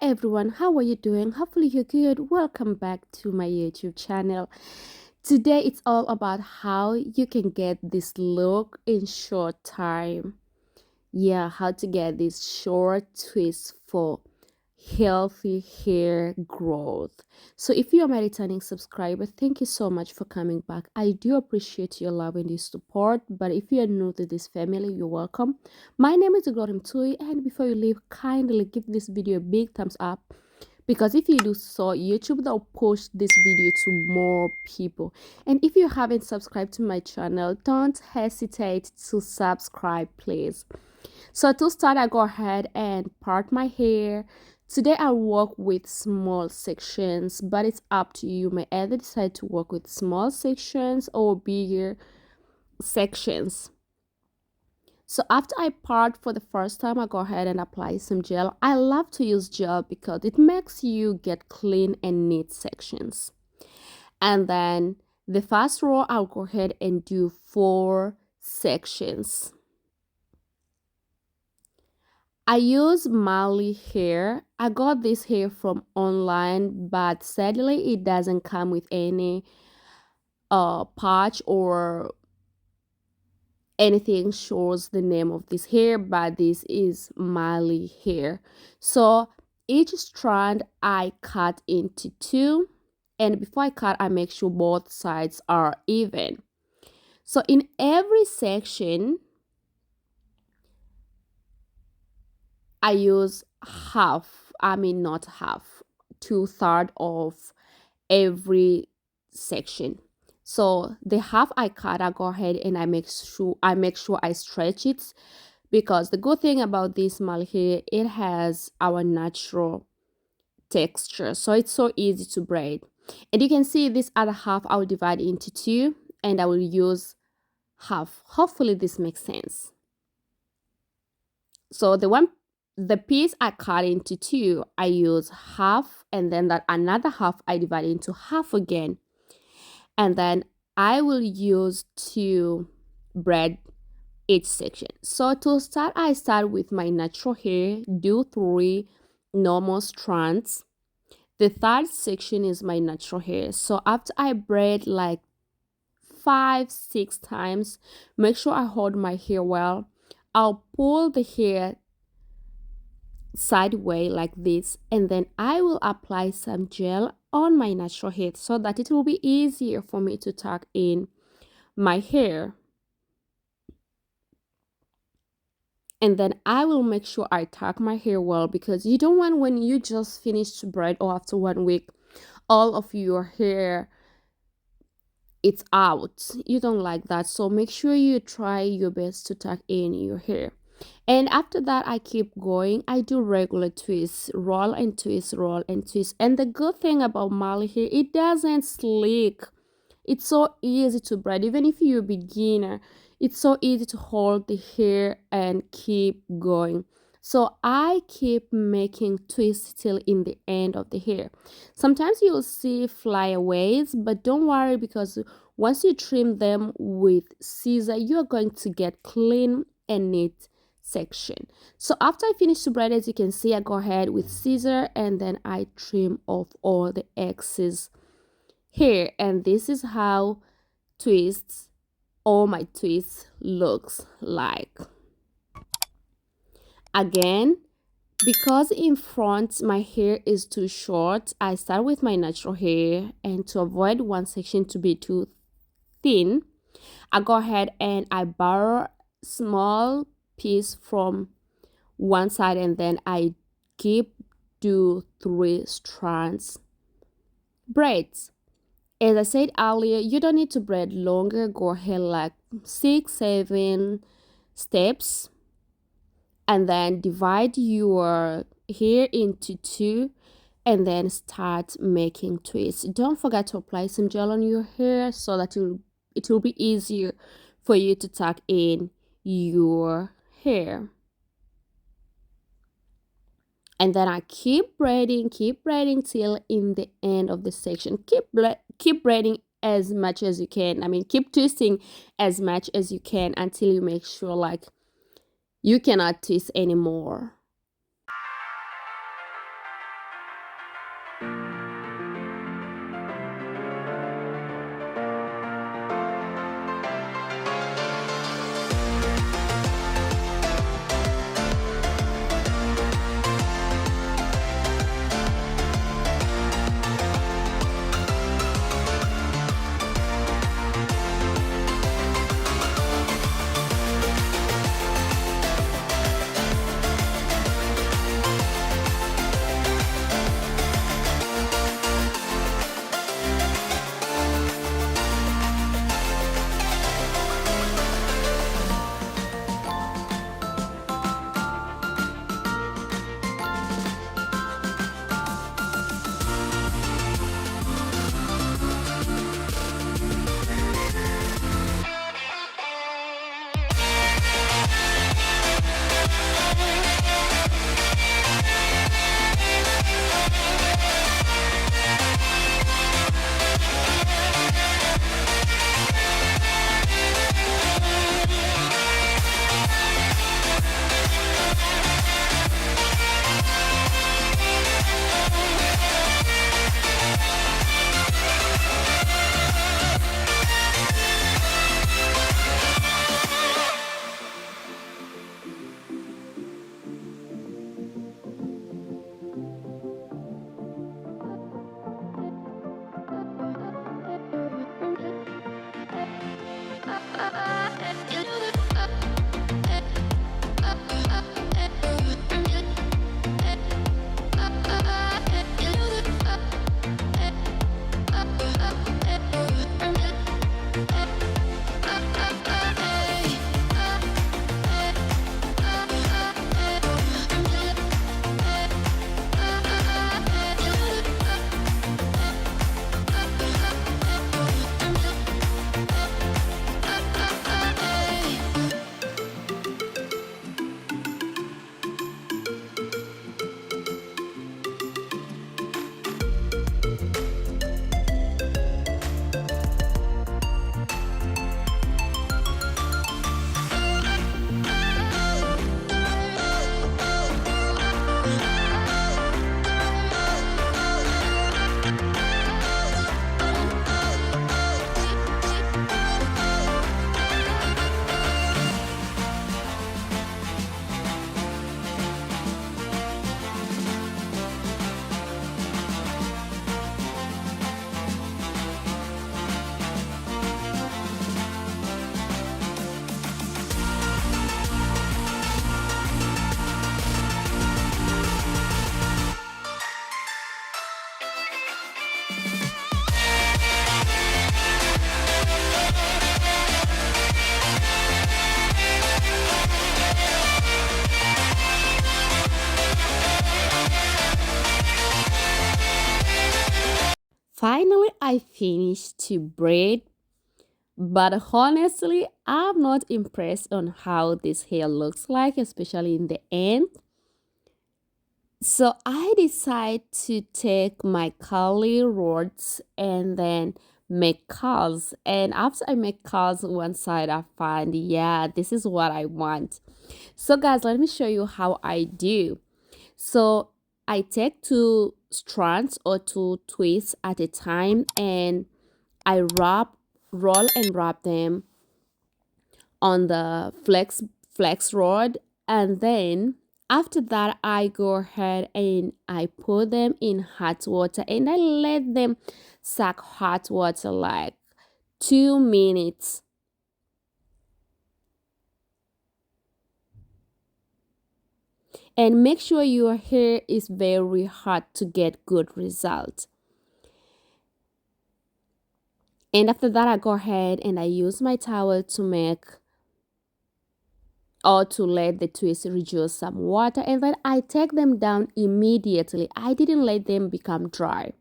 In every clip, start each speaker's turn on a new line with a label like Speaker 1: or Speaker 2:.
Speaker 1: everyone, how are you doing? Hopefully you're good. Welcome back to my YouTube channel. Today it's all about how you can get this look in short time. Yeah, how to get this short twist for healthy hair growth. So if you're my returning subscriber, thank you so much for coming back. I do appreciate your love and your support. But if you are new to this family, you're welcome. My name is Glorim Tui, and before you leave, kindly give this video a big thumbs up, because if you do so, YouTube will push this video to more people. And if you haven't subscribed to my channel, don't hesitate to subscribe, please. So to start, I go ahead and part my hair. Today I work with small sections, but it's up to you. You may either decide to work with small sections or bigger sections. So after I part for the first time, I go ahead and apply some gel. I love to use gel because it makes you get clean and neat sections. And then the first row, I'll go ahead and do 4 sections. I use Mali hair. I got this hair from online, but sadly it doesn't come with any patch or anything shows the name of this hair, but this is Mali hair. So each strand I cut into 2, and before I cut I make sure both sides are even. So in every section I use not half, 2/3 of every section. So the half I cut, I go ahead and I make sure I stretch it, because the good thing about this mal hair, it has our natural texture, so it's so easy to braid. And you can see this other half I will divide into 2, and I will use half. Hopefully this makes sense. So the piece I cut into 2, I use half, and then that another half I divide into half again, and then I will use to braid each section. So to start, I start with my natural hair, do 3 normal strands. The third section is my natural hair. So after I braid like 5-6 times, make sure I hold my hair well. I'll pull the hair sideways like this, and then I will apply some gel on my natural hair so that it will be easier for me to tuck in my hair. And then I will make sure I tuck my hair well, because you don't want, when you just finish to braid or after 1 week, all of your hair it's out. You don't like that. So make sure you try your best to tuck in your hair. And after that, I keep going. I do regular twists, roll and twist, roll and twist. And the good thing about Mali hair, it doesn't slick. It's so easy to braid. Even if you're a beginner, it's so easy to hold the hair and keep going. So I keep making twists till in the end of the hair. Sometimes you'll see flyaways, but don't worry, because once you trim them with scissor, you're going to get clean and neat section. So after I finish to braid, as you can see, I go ahead with scissor and then I trim off all the excess hair, and this is how all my twists looks like. Again, because in front my hair is too short, I start with my natural hair, and to avoid one section to be too thin, I go ahead and I borrow small piece from one side, and then I do 3 strands braids. As I said earlier, you don't need to braid longer. Go ahead like 6-7 steps, and then divide your hair into 2, and then start making twists. Don't forget to apply some gel on your hair so that it will be easier for you to tuck in your hair. And then I keep braiding till in the end of the section. Keep braiding as much as you can. I mean, keep twisting as much as you can until you make sure like you cannot twist anymore. Finally, I finished to braid, but honestly, I'm not impressed on how this hair looks like, especially in the end. So I decide to take my curly rods and then make curls. And after I make curls one side, I find, yeah, this is what I want. So guys, let me show you how I do. So I take two strands or two twists at a time, and I roll and wrap them on the flex rod, and then after that I go ahead and I put them in hot water and I let them suck hot water like 2 minutes. And make sure your hair is very hot to get good results. And after that I go ahead and I use my towel to make or to let the twist reduce some water, and then I take them down immediately. I didn't let them become dry.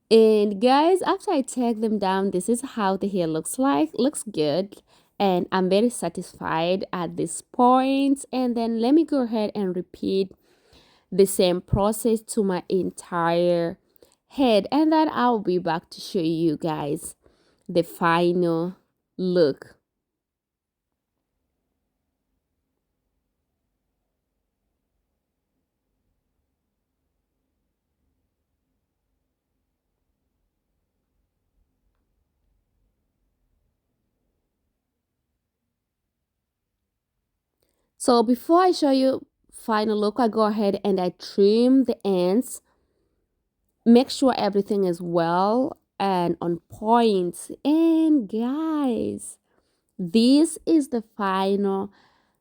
Speaker 1: And guys, after I take them down, this is how the hair looks like. Looks good. And I'm very satisfied at this point. And then let me go ahead and repeat the same process to my entire head. And then I'll be back to show you guys the final look. So before I show you final look, I go ahead and I trim the ends. Make sure everything is well and on point. And guys, this is the final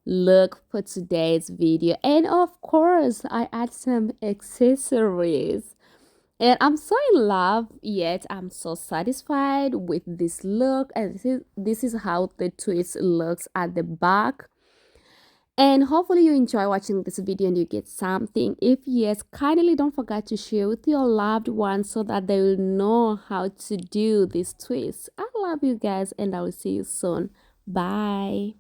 Speaker 1: look for today's video. And of course, I add some accessories. And I'm so in love, yet I'm so satisfied with this look. And this is how the twist looks at the back. And hopefully you enjoy watching this video and you get something. If yes, kindly don't forget to share with your loved ones so that they will know how to do this twist. I love you guys and I will see you soon. Bye.